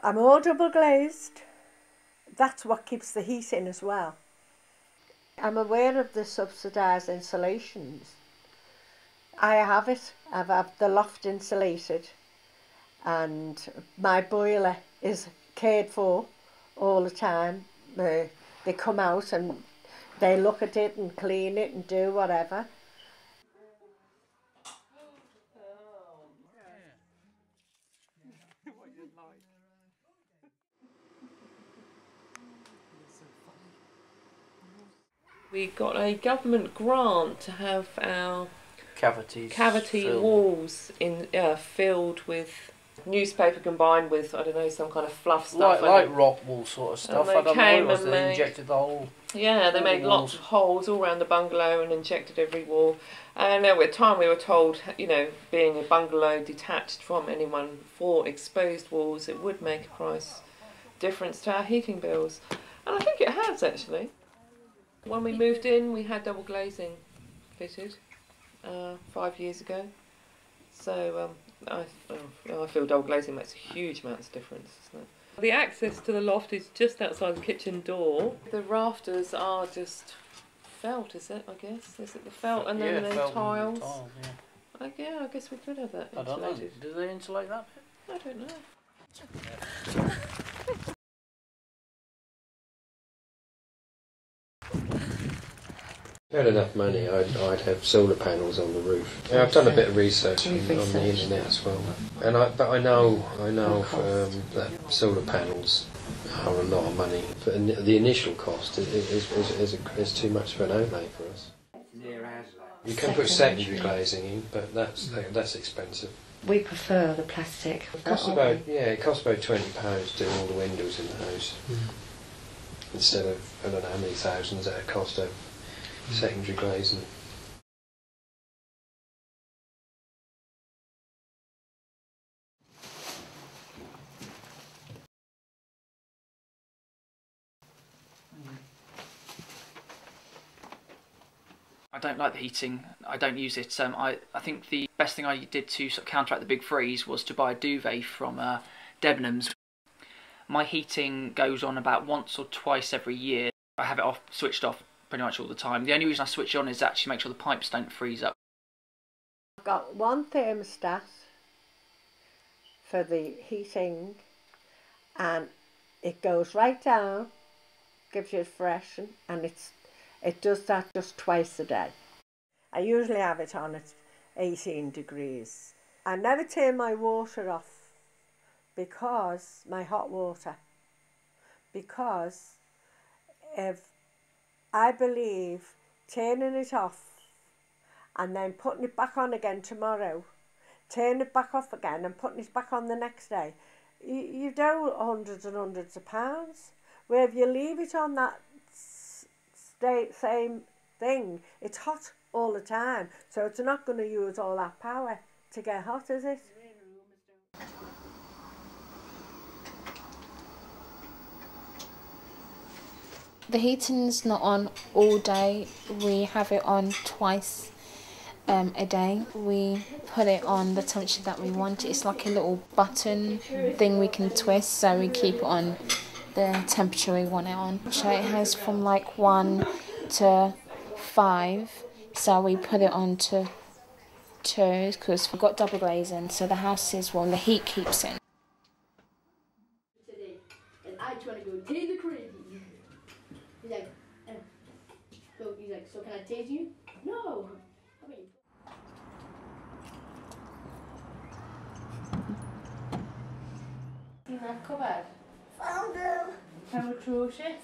I'm all double glazed. That's what keeps the heat in as well. I'm aware of the subsidised insulations. I have it. I've had the loft insulated, and my boiler is cared for all the time. They come out and they look at it and clean it and do whatever. We got a government grant to have our cavity filled. walls filled with newspaper combined with, I don't know, some kind of fluff stuff. Like rock wool sort of stuff. I don't know what it was. They injected the whole... Yeah, they made lots of holes all around the bungalow and injected every wall. And at the time we were told, you know, being a bungalow detached from anyone for exposed walls, it would make a price difference to our heating bills. And I think it has, actually. When we moved in, we had double glazing fitted 5 years ago. So I feel double glazing makes a huge amount of difference, doesn't it? The access to the loft is just outside the kitchen door. The rafters are just felt, is it, I guess? Is it the felt and then the tiles? Yeah, I guess we could have that insulated. I don't know. Do they insulate that bit? I don't know. If I had enough money, I'd have solar panels on the roof. Yeah, I've done a bit of research on the internet as well, but I know that solar panels are a lot of money. But the initial cost is too much of an outlay for us. You can put secondary glazing in, but that's expensive. We prefer the plastic. It costs about £20 to do all the windows in the house, instead of I don't know how many thousands that it cost of secondary glazing. I don't like the heating. I don't use it. I think the best thing I did to sort of counteract the big freeze was to buy a duvet from Debenhams. My heating goes on about once or twice every year. I have it switched off pretty much all the time. The only reason I switch it on is to actually make sure the pipes don't freeze up. I've got one thermostat for the heating, and it goes right down, gives you a fresh, and it does that just twice a day. I usually have it on at 18 degrees. I never turn my water off, because my hot water, because if I believe turning it off and then putting it back on again tomorrow, turn it back off again and putting it back on the next day, you do hundreds and hundreds of pounds. Where if you leave it on that same thing, it's hot all the time, so it's not going to use all that power to get hot, is it? The heating's not on all day. We have it on twice a day. We put it on the temperature that we want. It's like a little button thing we can twist, so we keep it on the temperature we want it on. So it has from like 1 to 5, so we put it on to 2 because we've got double glazing, so the house is warm, the heat keeps in. Today, and I try to go tase the crazy. He's like, so can I tase you? No. I mean. Seen that cupboard? Found them. How atrocious.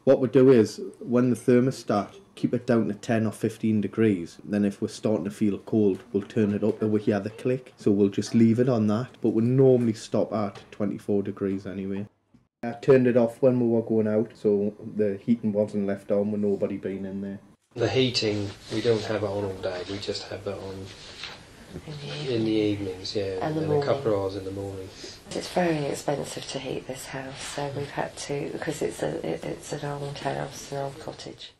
What we do is, when the thermostat, keep it down to 10 or 15 degrees. Then if we're starting to feel cold, we'll turn it up and we hear the click. So we'll just leave it on that. But we'll normally stop at 24 degrees anyway. I turned it off when we were going out, so the heating wasn't left on with nobody being in there. The heating, we don't have it on all day, we just have that on in the evenings, yeah, and a couple of hours in the morning. It's very expensive to heat this house, so we've had to, because it's an old house, an old cottage.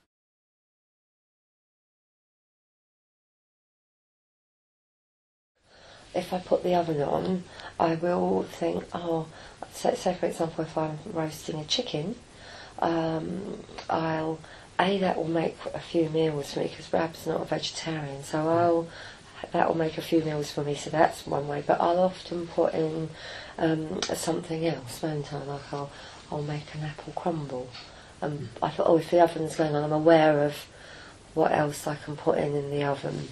if I put the oven on, I will think, oh, say for example, if I'm roasting a chicken, that will make a few meals for me, because Rab's not a vegetarian, so that will make a few meals for me, so that's one way. But I'll often put in something else, won't I? Like I'll make an apple crumble. I thought, if the oven's going on, I'm aware of what else I can put in the oven.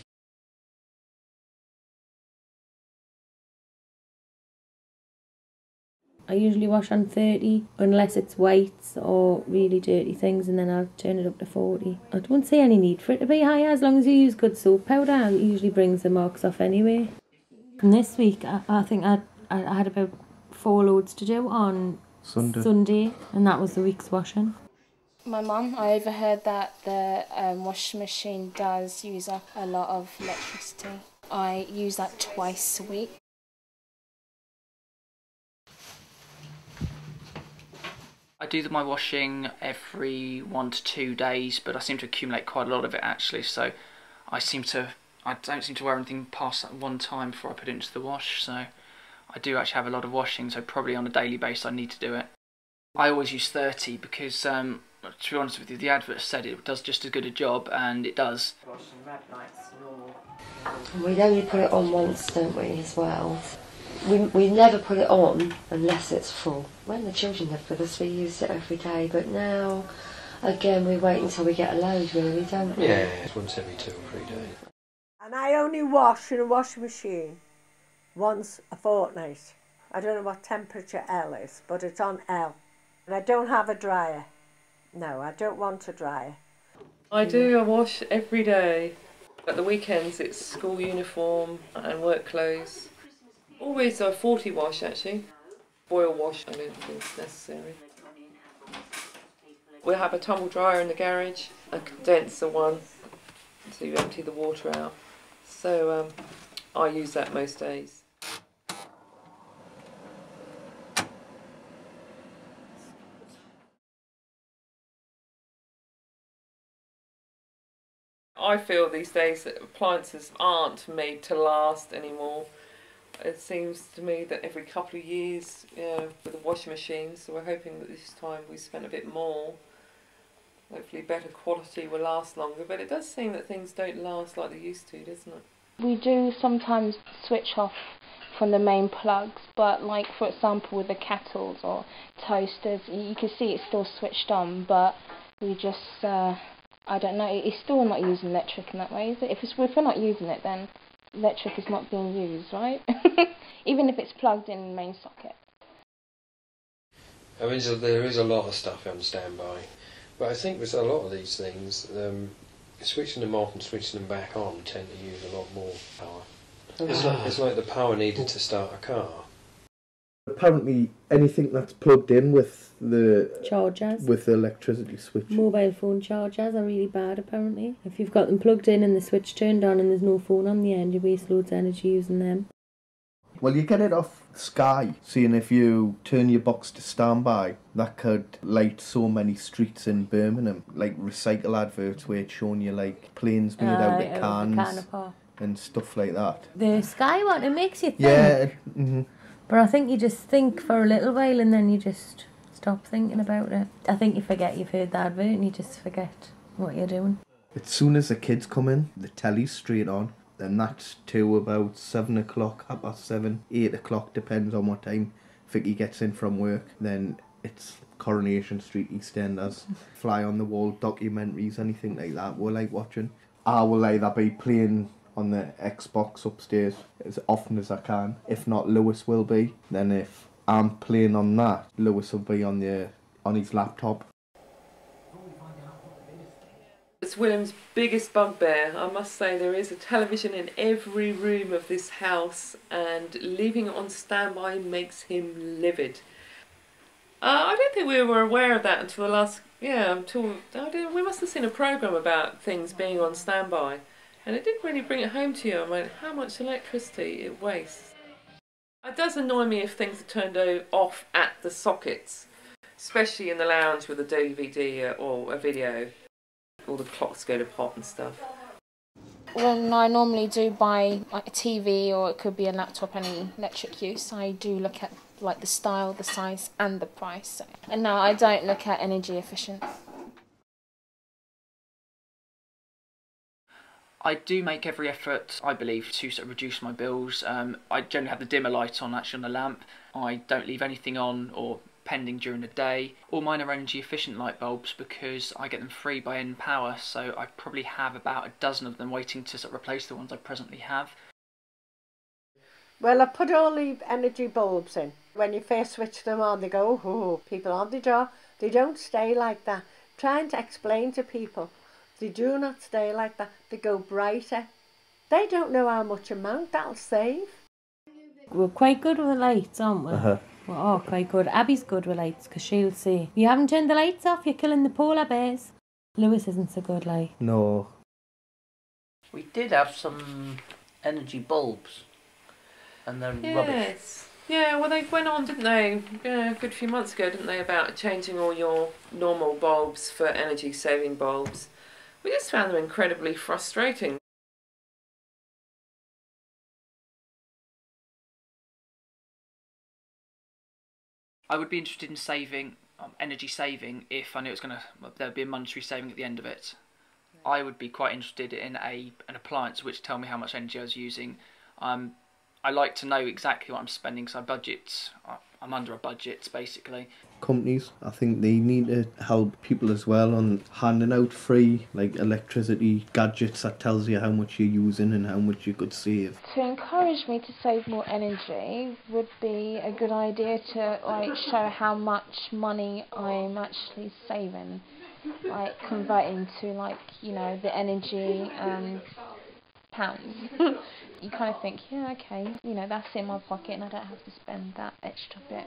I usually wash on 30, unless it's whites or really dirty things, and then I'll turn it up to 40. I don't see any need for it to be higher, as long as you use good soap powder. It usually brings the marks off anyway. And this week, I think I had about 4 loads to do on Sunday, and that was the week's washing. My mum, I overheard that the washing machine does use up a lot of electricity. I use that twice a week. I do my washing every 1 to 2 days, but I seem to accumulate quite a lot of it actually, so I don't seem to wear anything past that one time before I put it into the wash, so I do actually have a lot of washing, so probably on a daily basis I need to do it. I always use 30 because, to be honest with you, the advert said it does just as good a job, and it does. We only put it on once, don't we, as well? We never put it on unless it's full. When the children lived with us, we used it every day, but now, again, we wait until we get a load, really, don't we? Yeah, it's once every 2 or 3 days. And I only wash in a washing machine once a fortnight. I don't know what temperature L is, but it's on L. And I don't have a dryer. No, I don't want a dryer. I do, I wash every day. At the weekends it's school uniform and work clothes. Always a 40 wash actually. Boil wash, I don't think it's necessary. We'll have a tumble dryer in the garage, a condenser one, so you empty the water out. So I use that most days. I feel these days that appliances aren't made to last anymore. It seems to me that every couple of years, with the washing machine, so we're hoping that this time we spent a bit more. Hopefully better quality will last longer, but it does seem that things don't last like they used to, doesn't it? We do sometimes switch off from the main plugs, but like for example with the kettles or toasters, you can see it's still switched on, but we just, I don't know, it's still not using electric in that way, is it? If we're not using it, then electric is not being used, right? Even if it's plugged in the main socket. I mean, so there is a lot of stuff on standby, but I think with a lot of these things, switching them off and switching them back on tend to use a lot more power. It's like the power needed to start a car. Apparently, anything that's plugged in with the chargers, with the electricity switch. Mobile phone chargers are really bad, apparently. If you've got them plugged in and the switch turned on and there's no phone on the end, you waste loads of energy using them. Well, you get it off Sky, seeing if you turn your box to standby, that could light so many streets in Birmingham, like recycle adverts where it's showing you like planes made out of cans and stuff like that. The Sky one, it makes you think. Yeah. But I think you just think for a little while and then you just stop thinking about it. I think you forget you've heard the advert and you just forget what you're doing. As soon as the kids come in, the telly's straight on, and that's to about 7 o'clock, 7:30, 8 o'clock, depends on what time Vicky gets in from work. Then it's Coronation Street, EastEnders, fly on the wall documentaries, anything like that we're like watching. I will either be playing on the Xbox upstairs as often as I can. If not, Lewis will be. Then if I'm playing on that, Lewis will be on his laptop. It's William's biggest bugbear. I must say there is a television in every room of this house, and leaving it on standby makes him livid. I don't think we were aware of that until we must have seen a programme about things being on standby. And it didn't really bring it home to you. I mean, how much electricity it wastes. It does annoy me if things are turned off at the sockets, especially in the lounge with a DVD or a video. All the clocks go to pot and stuff. When I normally do buy like a TV, or it could be a laptop, any electric use, I do look at like the style, the size and the price. And no, I don't look at energy efficient. I do make every effort, I believe, to sort of reduce my bills. I generally have the dimmer light on actually on the lamp. I don't leave anything on or pending during the day. All mine are energy efficient light bulbs because I get them free by N Power, so I probably have about a dozen of them waiting to sort of replace the ones I presently have. Well, I put all the energy bulbs in. When you first switch them on, they go, oh, people on the jaw. They don't stay like that. Trying to explain to people, they do not stay like that. They go brighter. They don't know how much amount that'll save. We're quite good with lights, aren't we? Uh-huh. We're all quite good. Abby's good with lights because she'll say, you haven't turned the lights off, you're killing the polar bears. Lewis isn't so good, like. No. We did have some energy bulbs, and they're rubbish. Yeah, well, they went on, didn't they? Yeah, a good few months ago, didn't they, about changing all your normal bulbs for energy-saving bulbs. We just found them incredibly frustrating. I would be interested in saving, energy saving, if I knew it was there'd be a monetary saving at the end of it. I would be quite interested in an appliance which tell me how much energy I was using. I like to know exactly what I'm spending because I'm under a budget basically. Companies, I think they need to help people as well on handing out free like electricity gadgets that tells you how much you're using and how much you could save. To encourage me to save more energy would be a good idea to like show how much money I'm actually saving, like converting to like, you know, the energy pounds. You kind of think, yeah, okay, you know, that's in my pocket and I don't have to spend that extra bit.